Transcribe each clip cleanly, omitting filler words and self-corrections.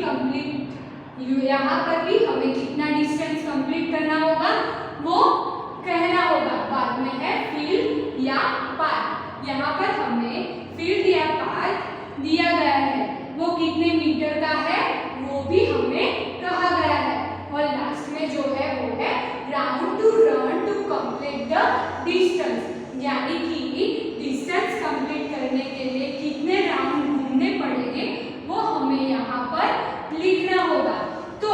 Complete, यहाँ पर भी हमें कितना डिस्टेंस कंप्लीट करना होगा वो कहना होगा। बाद में है फील्ड या पार्क। यहाँ पर हमें फील्ड या पार्क दिया गया है, वो कितने मीटर का है वो भी हमें कहा गया है। और लास्ट में जो है वो है round to run to complete the distance, यानी कि डिस्टेंस कंप्लीट करने के लिए कितने राउंड घूमने पड़ेंगे वो हमें यहाँ पर लिखना होगा। तो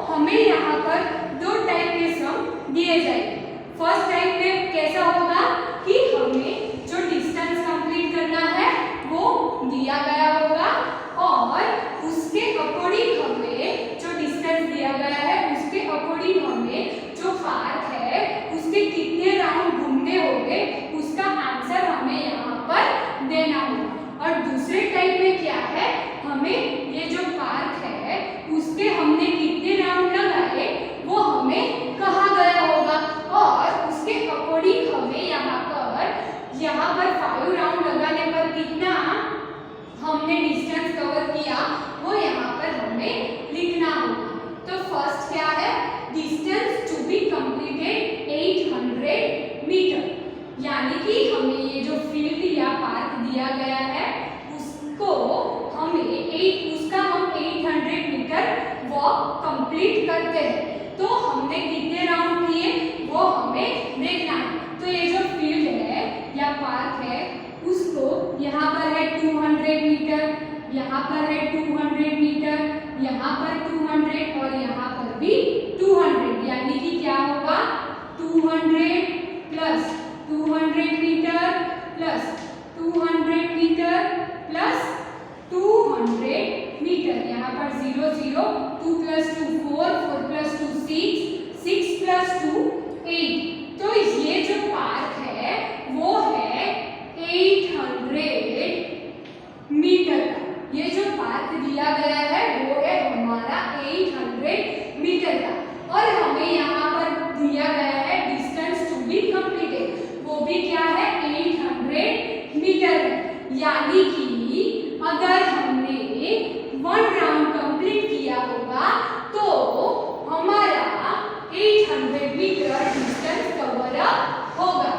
हमें यहाँ पर दो टाइप के सम दिए जाएंगे। फर्स्ट टाइप में कैसा होगा कि हमें जो डिस्टेंस कंप्लीट करना है वो दिया गया होगा और उसके अकॉर्डिंग हमें जो डिस्टेंस दिया गया है उसके अकॉर्डिंग हमें जो पार्क है उसके कितने राउंड घूमने होंगे उसका आंसर हमें यहाँ पर देना होगा। और दूसरे टाइप में क्या है, हमें ये जो पार्क है उसके हमने कितने राउंड लगाए वो हमें कहा गया होगा और उसके अकॉर्डिंग हमें यहाँ पर 5 राउंड लगाने पर कितना हमने डिस्टेंस कवर किया वो यहाँ पर हमें लिखना होगा। तो फर्स्ट क्या है, distance to be completed 800 metre, यानी कि हमें ये जो फील्ड या पार्क दिया गया है उसको हम 800 मीटर वॉक कंप्लीट करते हैं। तो हमने कितने राउंड किए वो हमें देखना है। तो ये जो फील्ड है या पार्क है उसको यहाँ पर है 200 मीटर, यहाँ पर है 200 मीटर, यहाँ पर 200 और यहाँ पर भी 200, यानी कि क्या होगा 200 plus 200 metre plus 200 metre plus 200 metre. यहाँ पर 0 0, 2 + 2 4, 4 + 2 6, 6 + 2 8। तो ये जो पार्क है वो है 800 मीटर का। ये जो पार्क दिया गया है वो है हमारा 800 मीटर का और हमें यहाँ पर दिया गया है डिस्टेंस टू बी कंप्लीटेड, वो भी क्या है 800 मीटर है। यानी कि अगर हमने 1 राउंड कंप्लीट किया होगा तो हमारा 800 मीटर डिस्टेंस कवर अप होगा।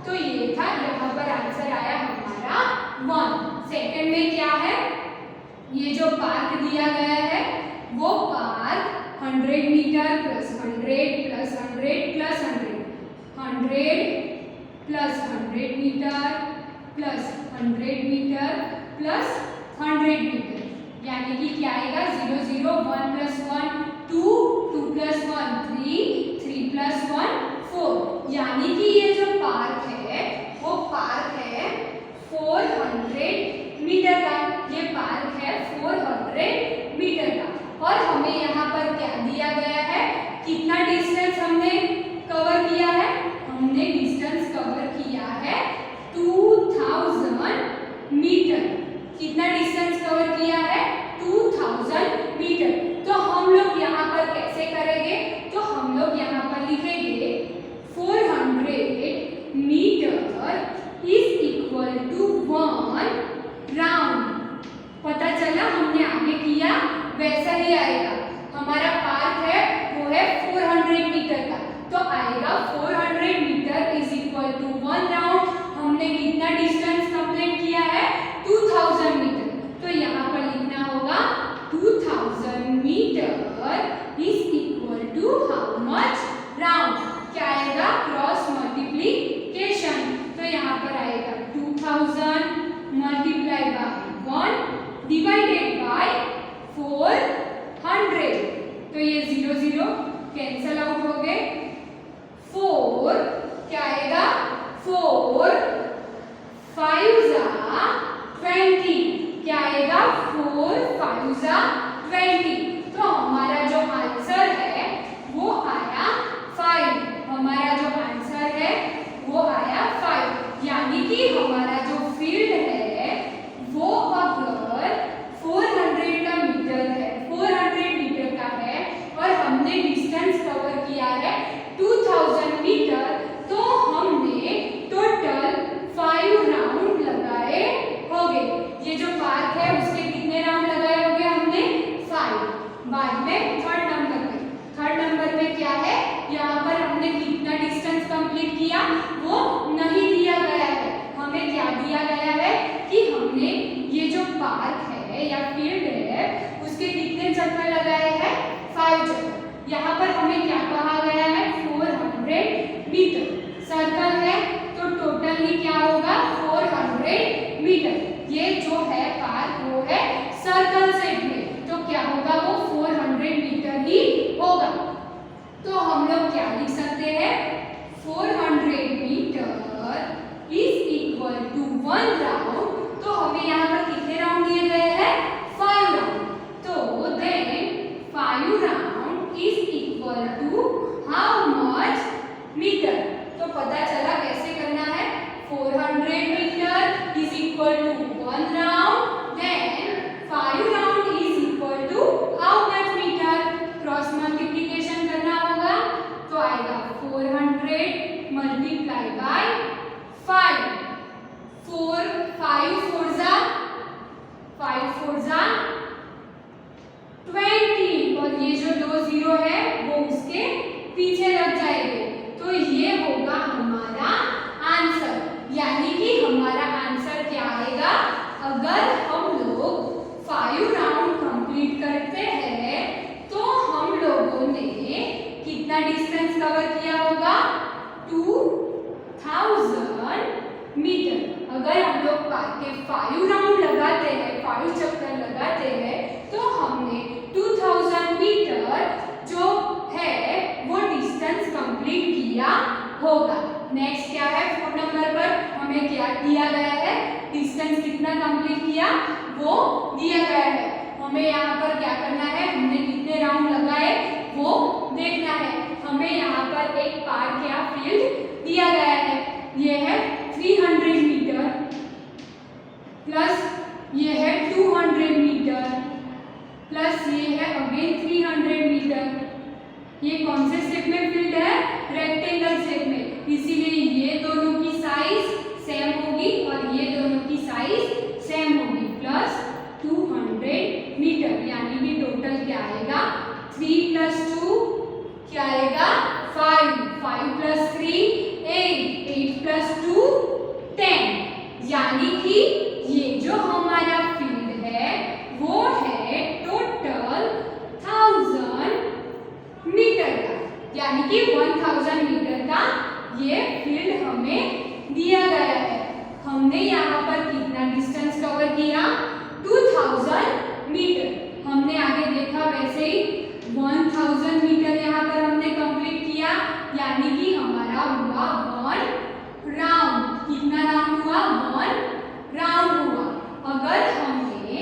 तो ये था, यहाँ पर आंसर आया हमारा 1। सेकंड में क्या है, ये जो पार्क दिया गया है वो park 100 metre plus 100 plus 100 plus 100 plus 100 metre plus 100 metre plus 100 metre, यानी कि क्या आएगा 0 0, 1 + 1 2, 2 + 1 3, 3 + 1 4, यानी कि ये जो पार्क है वो पार्क है 400 मीटर का। ये पार्क है 400 मीटर का और हमें यहाँ पर क्या दिया गया है, कितना डिस्टेंस हमने कवर किया है, हमने डिस्टेंस कवर किया है 2000 मीटर। कितना डिस्टेंस कवर किया है 2000 मीटर। तो हम लोग यहाँ पर कैसे करेंगे, तो हम लोग यहाँ पर लिखेंगे 400 metre is equal to 1 round. पता चला, हमने आगे किया वैसा ही आएगा। हमारा पार्क है वो है 400 मीटर का, तो आएगा 400 metre is equal to 1 round. हमने कितना डिस्टेंस कंप्लीट किया है 2000 मीटर, तो यहाँ पर लिखना होगा 2000 metre is equal to how much round. क्या आएगा, क्रॉस मल्टीप्लीकेशन, तो यहाँ पर आएगा 2000 मल्टीप्लाई बाय 1 डिवाइडेड बाय 400। तो ये 0 0 कैंसल आउट हो गए। 4 क्या आएगा, 4 5 20, क्या आएगा 4 5 20। तो हमारा जो आंसर है वो आया 5। हमारा जो आंसर है वो आया 5, यानी कि हमारा जो फील्ड है वो अगर 400 का मीटर है, 400 मीटर का है और हमने डिस्टेंस कवर किया है 2000 मीटर, तो हमने टोटल 5 राउंड लगाए होंगे। ये जो पार्क है उसके कितने राउंड लगाए होंगे हमने 5। थर्ड नंबर पे। थर्ड नंबर पे क्या है, यहाँ पर हमने कितना डिस्टेंस कंप्लीट किया वो नहीं दिया गया है। हमें क्या दिया गया है कि हमने ये जो पार्क है या फील्ड है उसके कितने चक्कर लगाए हैं, 5 चक्कर। यहाँ पर हमें क्या कहा गया है, 400 मीटर। सर्कल है तो टोटली क्या होगा, 400 मीटर। ये जो है पार्क वो है सर्कल शेप में, तो क्या होगा वो 400 मीटर ही होगा। तो हम लोग क्या लिख सकते हैं, 400 metre is equal to 1 round. तो हमें यहाँ पर कितने राउंड दिए गए हैं, 5 राउंड। तो then 5 round is equal to how much metre. तो पता चला कैसे करना है, 400 metre is equal to 1 round, then 5 round is equal to how much metre. Cross multiplication करना होगा तो आएगा 400 मल्टीप्लाई बाय 5। 5 4 जा 20 और ये जो 2 जीरो है वो उसके पीछे लग जाएंगे। तो ये होगा हमारा आंसर, यानी कि हमारा आंसर क्या आएगा, अगर हम लोग 5 राउंड कंप्लीट करते हैं तो हम लोगों ने कितना डिस्टेंस कवर किया होगा, 2000 मीटर। अगर हम लोग पार्क के 5 राउंड लगाते हैं, 5 चक्कर लगाते हैं, तो हमने 2000 मीटर जो है वो डिस्टेंस कंप्लीट किया होगा। नेक्स्ट क्या है, 4 नंबर पर हमें क्या दिया गया है, डिस्टेंस कितना कंप्लीट किया वो दिया गया है। हमें यहाँ पर क्या करना है, हमने कितने राउंड लगाए वो देखना है। हमें यहाँ पर एक पार्क या फील्ड दिया गया है, ये है 300 मीटर प्लस ये है 200 मीटर प्लस ये है अगेन 300 मीटर। ये कौन से शेप में फील्ड है, रेक्टेंगल शेप में, इसीलिए ये दोनों की साइज सेम होगी और ये दोनों की साइज सेम होगी। प्लस 200 मीटर यानी कि टोटल क्या आएगा, 3 + 2 क्या आएगा, 5 5 + 3 8 8 + 2 10। यानी कि ये जो हमारा फील्ड है वो है टोटल 1000 मीटर का, यानी कि 1000 मीटर का ये फील्ड हमें दिया गया है। हमने यहाँ पर कितना डिस्टेंस कवर किया, 2000 मीटर। हमने आगे देखा वैसे ही 1000 मीटर यहाँ पर हमने कंप्लीट किया, यानी कि हमारा हुआ 1 राउंड। कितना राउंड हुआ, 1 राउंड हुआ। अगर हमने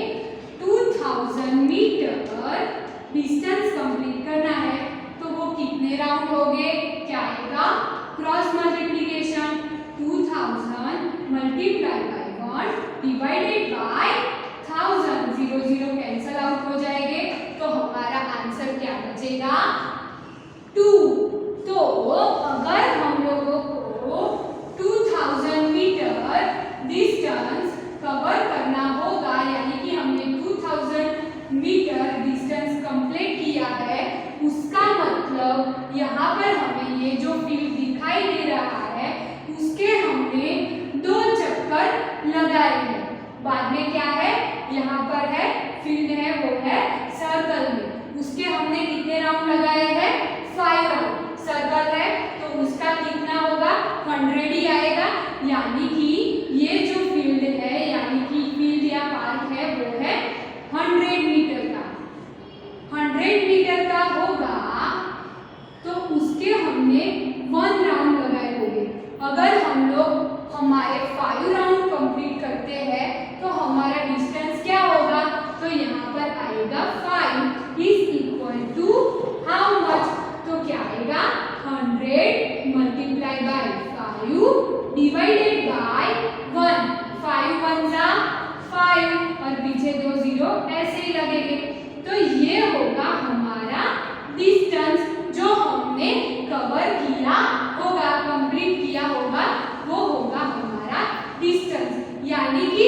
2000 मीटर डिस्टेंस कंप्लीट करना है तो वो कितने राउंड हो गए, क्या आएगा, cross multiplication 2000 multiply by 1 divided by 1000। 0 0 cancel out हो जाएंगे तो हमारा आंसर क्या बचेगा, 2। तो अगर हम लोगों को 2000 मीटर डिस्टेंस कवर करना होगा, यानी कि हमने 2000 मीटर डिस्टेंस कंप्लीट किया है, उसका मतलब यहाँ पर हमें ये जो फील्ड दिखाई दे रहा है उसके हमने 2 चक्कर लगाए हैं। बाद में क्या है, यहाँ पर है फील्ड है वो है सर्कल में, उसके हमने कितने राउंड लगाए हैं, 5 राउंड। सर्कल है तो उसका कितना होगा, 100 ही आएगा। यानी कि ये जो फील्ड है, यानी कि फील्ड या पार्क है वो है 100 मीटर का। 100 मीटर का होगा तो उसके हमने 1 राउंड लगाए होंगे। अगर हम लोग हमारे 5 राउंड कंप्लीट करते हैं तो हमारा डिस्टेंस क्या होगा, तो यहाँ पर आएगा 5 is equal to how much, तो क्या आएगा, 100 मल्टीप्लाई बाय 5 डिवाइडेड बाय 1। 5 1 जा 5 और पीछे 2 जीरो ऐसे ही लगेंगे। तो ये होगा हमारा डिस्टेंस जो हमने कवर किया होगा, कंप्लीट किया होगा, वो होगा हमारा डिस्टेंस। यानी कि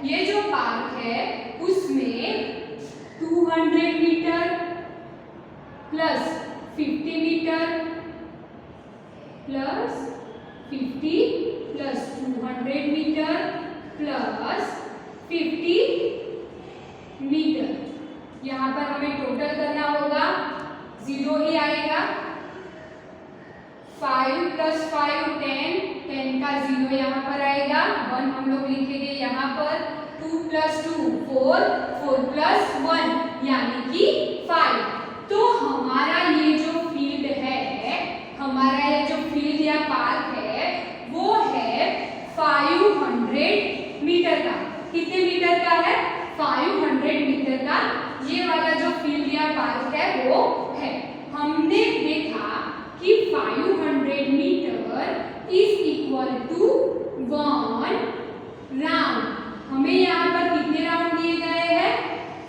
ये जो पार्क है उसमें 200 metre plus 50 metre plus 50 plus 200 metre plus 50 metre, यहाँ पर हमें टोटल करना होगा, 0 ही आएगा। 5 प्लस 5 10, 10 का 0 यहाँ पर आएगा, 1 हम लोग लिखेंगे यहाँ पर, 2 प्लस 2 4, 4 प्लस 1 यानी कि 5। तो हमारा ये जो फील्ड है, हमारा ये जो फील्ड या पार्क है वो है 500 मीटर का। कितने मीटर का है? 500 मीटर का ये वाला जो फील्ड या पार्क है वो है। हमने देखा कि 500 metre is equal to 1 round. हमें यहाँ पर कितने राउंड दिए गए हैं?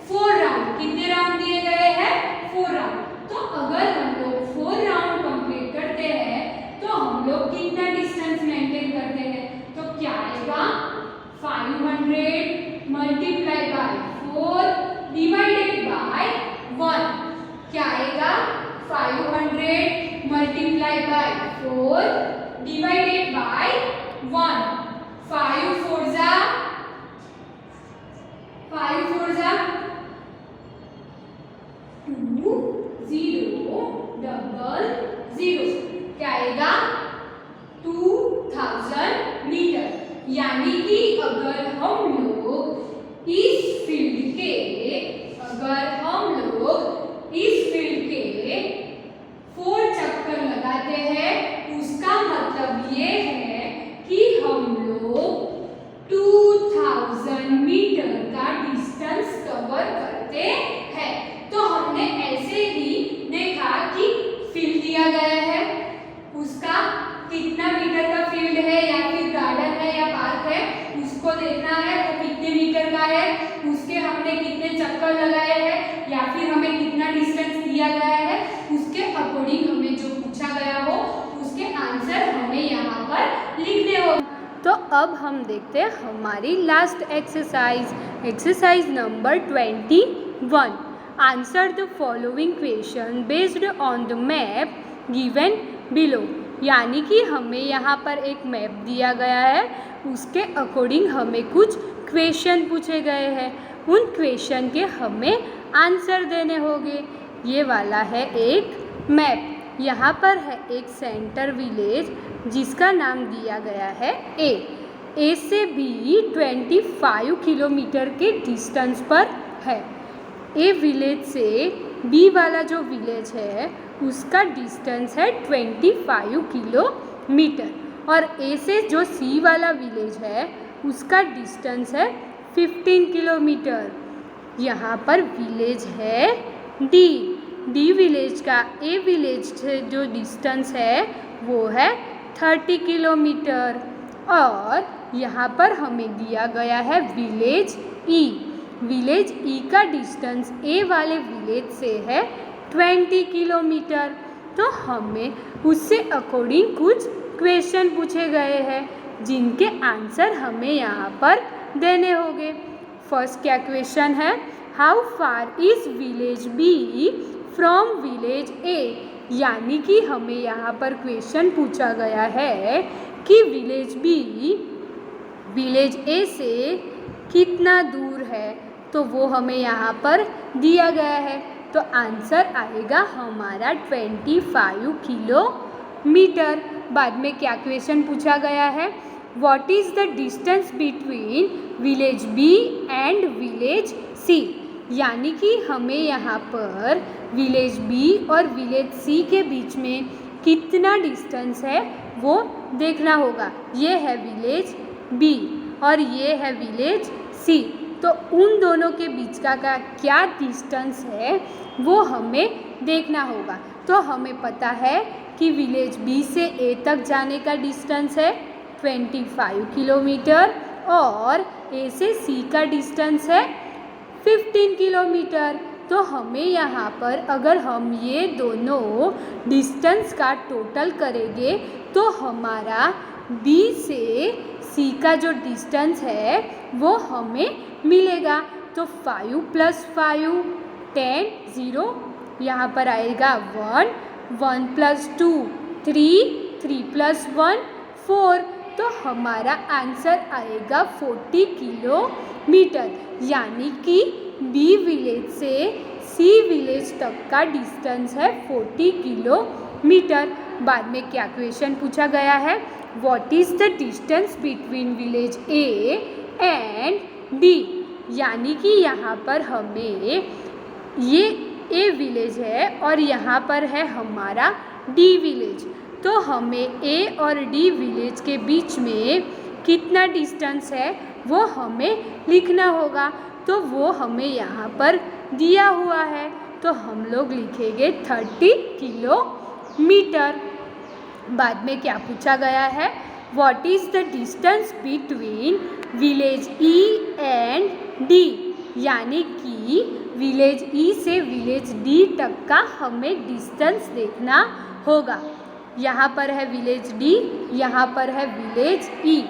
4 राउंड। कितने राउंड दिए गए हैं? 4 राउंड। तो अगर हम लोग 4 राउंड कंप्लीट करते हैं तो हम लोग कितना डिस्टेंस मेंटेन करते हैं? तो क्या आएगा? 500 मल्टीप्लाई बाय 4 डिवाइडेड बाय 1। क्या आएगा? 500 मल्टीप्लाई बाय 4 डिवाइडेड बाय 1। 5 4 जा 2 0 डबल 0। क्या आएगा? 2000 मीटर। यानी कि अगर हम लोग इस फील्ड के 4 चक्कर लगाते हैं, उसका मतलब ये है कि हम लोग 2000 मीटर का डिस्टेंस कवर करते हैं। तो हमने ऐसे ही देखा कि फील्ड दिया गया है, उसका कितना मीटर का फील्ड है या फिर गार्डन है या पार्क है, उसको देखना है वो कितने मीटर का है, उसके हमने कितने चक्कर लगाए हैं या फिर हमें कितना डिस्टेंस दिया गया है, उसके अकॉर्डिंग हमें जो पूछा गया हो उसके आंसर हमें यहाँ पर लिखने हो। तो अब हम देखते हैं हमारी last exercise number 21। Answer the following question based on the map given below. यानी कि हमें यहाँ पर एक मैप दिया गया है, उसके अकॉर्डिंग हमें कुछ क्वेश्चन पूछे गए हैं, उन क्वेश्चन के हमें आंसर देने होंगे। ये वाला है एक मैप। यहाँ पर है एक सेंटर विलेज जिसका नाम दिया गया है ए से बी 25 किलोमीटर के डिस्टेंस पर है। ए विलेज से बी वाला जो विलेज है उसका डिस्टेंस है 25 किलोमीटर, और ए से जो सी वाला विलेज है उसका डिस्टेंस है 15 किलोमीटर। यहाँ पर विलेज है डी विलेज का ए विलेज से जो डिस्टेंस है वो है 30 किलोमीटर, और यहाँ पर हमें दिया गया है विलेज ई का डिस्टेंस ए वाले विलेज से है 20 किलोमीटर। तो हमें उससे अकॉर्डिंग कुछ क्वेश्चन पूछे गए हैं जिनके आंसर हमें यहाँ पर देने होंगे। फर्स्ट क्या क्वेश्चन है? How far is village B from village A. यानी कि हमें यहाँ पर क्वेश्चन पूछा गया है कि विलेज बी विलेज ए से कितना दूर है, तो वो हमें यहाँ पर दिया गया है। तो आंसर आएगा हमारा 25 किलोमीटर। बाद में क्या क्वेश्चन पूछा गया है? What is the distance between village B and village C. यानी कि हमें यहाँ पर विलेज बी और विलेज सी के बीच में कितना डिस्टेंस है वो देखना होगा। ये है विलेज बी और ये है विलेज सी, तो उन दोनों के बीच का क्या डिस्टेंस है वो हमें देखना होगा। तो हमें पता है कि विलेज बी से ए तक जाने का डिस्टेंस है 25 किलोमीटर और ए से सी का डिस्टेंस है 15 किलोमीटर। तो हमें यहाँ पर अगर हम ये दोनों डिस्टेंस का टोटल करेंगे तो हमारा बी से सी का जो डिस्टेंस है वो हमें मिलेगा। तो 5 + 5 10 0, यहाँ पर आएगा 1, 1 + 2 3, 3 + 1 4। तो हमारा आंसर आएगा 40 किलोमीटर। यानी कि बी विलेज से सी विलेज तक का डिस्टेंस है 40 किलोमीटर। बाद में क्या क्वेश्चन पूछा गया है, what is the distance between village A and D. यानी कि यहाँ पर हमें ये ए विलेज है और यहाँ पर है हमारा डी विलेज। तो हमें ए और डी विलेज के बीच में कितना डिस्टेंस है वो हमें लिखना होगा। तो वो हमें यहाँ पर दिया हुआ है, तो हम लोग लिखेंगे 30 किलोमीटर। बाद में क्या पूछा गया है, what is the distance between village E and D. यानी कि विलेज ई से विलेज डी तक का हमें डिस्टेंस देखना होगा। यहाँ पर है विलेज डी, यहाँ पर है विलेज ई,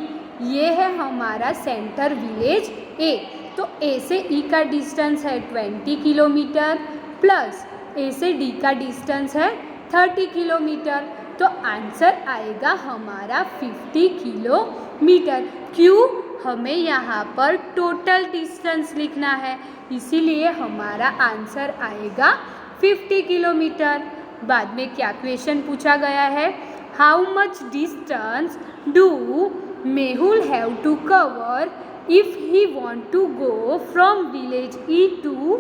ये है हमारा सेंटर विलेज ए। तो ए से ई का डिस्टेंस है 20 किलोमीटर प्लस ए से डी का डिस्टेंस है 30 किलोमीटर। तो आंसर आएगा हमारा 50 किलोमीटर। क्यों, हमें यहाँ पर टोटल डिस्टेंस लिखना है, इसीलिए हमारा आंसर आएगा 50 किलोमीटर। बाद में क्या क्वेश्चन पूछा गया है, how much distance do Mehul have to cover if he want to go from village E to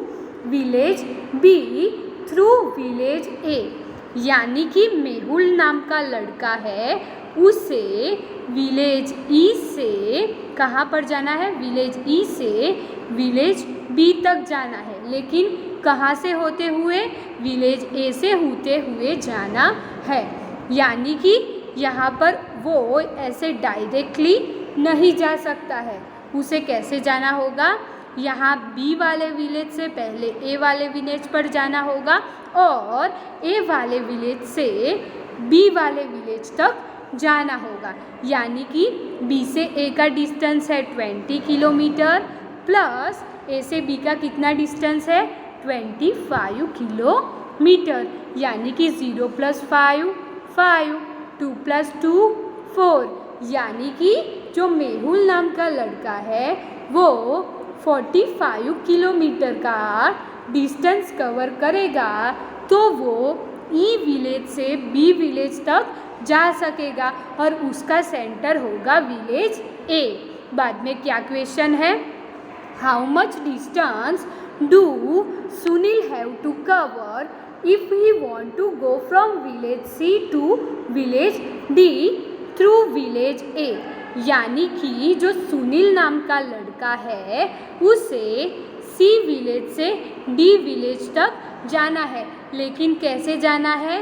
village B through village A. यानी कि मेहुल नाम का लड़का है, उसे विलेज ई से कहाँ पर जाना है, विलेज ई से विलेज बी तक जाना है। लेकिन कहाँ से होते हुए, विलेज ए से होते हुए जाना है। यानी कि यहाँ पर वो ऐसे डायरेक्टली नहीं जा सकता है, उसे कैसे जाना होगा, यहाँ बी वाले विलेज से पहले ए वाले विलेज पर जाना होगा और ए वाले विलेज से बी वाले विलेज तक जाना होगा। यानी कि बी से ए का डिस्टेंस है 20 किलोमीटर प्लस ए से बी का कितना डिस्टेंस है 25 किलोमीटर। यानी कि 0 + 5 5, 2 + 2 4। यानी कि जो मेहुल नाम का लड़का है वो 45 किलोमीटर का डिस्टेंस कवर करेगा, तो वो ई विलेज से बी विलेज तक जा सकेगा और उसका सेंटर होगा विलेज ए। बाद में क्या क्वेश्चन है, how much distance do Sunil have to cover if he want to go from village C to village D through village A. यानी कि जो सुनील नाम का लड़का है उसे सी विलेज से डी विलेज तक जाना है, लेकिन कैसे जाना है,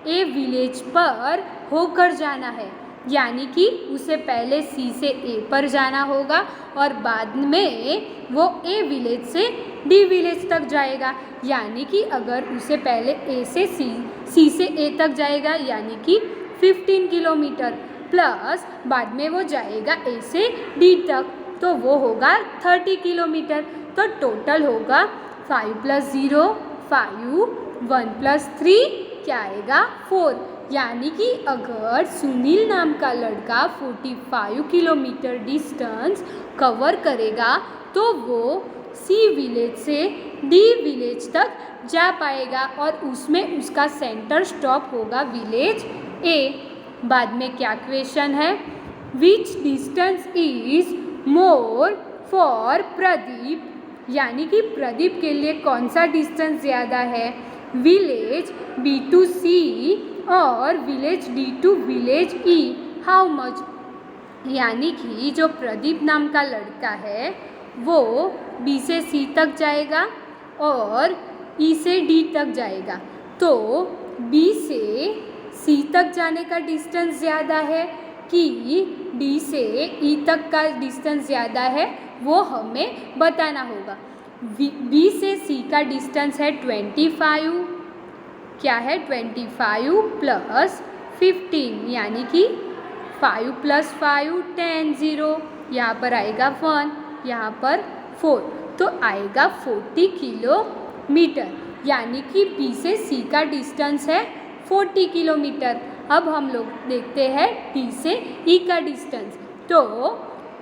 ए विलेज पर होकर जाना है। यानी कि उसे पहले सी से ए पर जाना होगा और बाद में वो ए विलेज से डी विलेज तक जाएगा। यानी कि अगर उसे पहले ए से सी से ए तक जाएगा यानी कि 15 किलोमीटर प्लस बाद में वो जाएगा ए से डी तक, तो वो होगा 30 किलोमीटर। तो टोटल होगा 5 + 0 5, 1 + 3 क्या आएगा 4। यानी कि अगर सुनील नाम का लड़का 45 किलोमीटर डिस्टेंस कवर करेगा तो वो सी विलेज से डी विलेज तक जा पाएगा और उसमें उसका सेंटर स्टॉप होगा विलेज ए। बाद में क्या क्वेश्चन है, which distance is more for Pradeep. यानी कि प्रदीप के लिए कौन सा डिस्टेंस ज़्यादा है, विलेज बी टू सी और village D to village E, how much. यानी कि जो प्रदीप नाम का लड़का है वो बी से सी तक जाएगा और ई से डी तक जाएगा, तो बी से सी तक जाने का डिस्टेंस ज़्यादा है कि डी से ई तक का डिस्टेंस ज़्यादा है वो हमें बताना होगा। बी से सी का डिस्टेंस है 25, क्या है 25 + 15 यानी कि 5 + 5 10 0, यहाँ पर आएगा 1, यहाँ पर 4, तो आएगा 40 किलोमीटर, यानी कि बी से सी का डिस्टेंस है 40 किलोमीटर। अब हम लोग देखते हैं डी से ई का डिस्टेंस। तो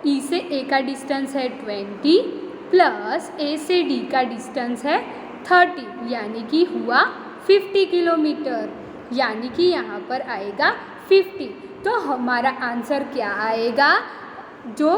ई से ए का डिस्टेंस है 20 प्लस ए से डी का डिस्टेंस है 30, यानी कि हुआ 50 किलोमीटर, यानी कि यहाँ पर आएगा 50। तो हमारा आंसर क्या आएगा? जो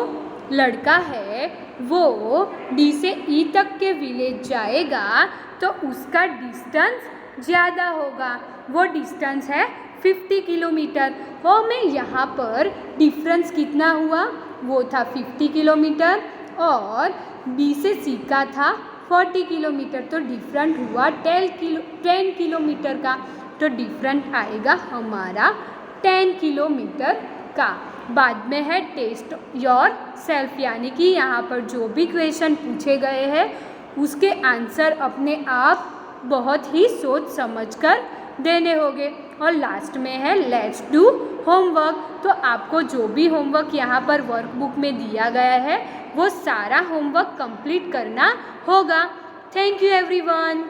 लड़का है वो डी से ई तक के विलेज जाएगा तो उसका डिस्टेंस ज़्यादा होगा, वो डिस्टेंस है 50 किलोमीटर। और मैं यहाँ पर डिफरेंस कितना हुआ, वो था 50 किलोमीटर और बी से सी का था 40 किलोमीटर, तो डिफरेंट हुआ 10 किलोमीटर का, तो डिफरेंट आएगा हमारा 10 किलोमीटर का। बाद में है टेस्ट योर सेल्फ, यानी कि यहाँ पर जो भी क्वेश्चन पूछे गए हैं उसके आंसर अपने आप बहुत ही सोच समझकर देने होंगे। और लास्ट में है लेट्स डू होमवर्क, तो आपको जो भी होमवर्क यहाँ पर वर्कबुक में दिया गया है वो सारा होमवर्क कंप्लीट करना होगा। Thank you everyone.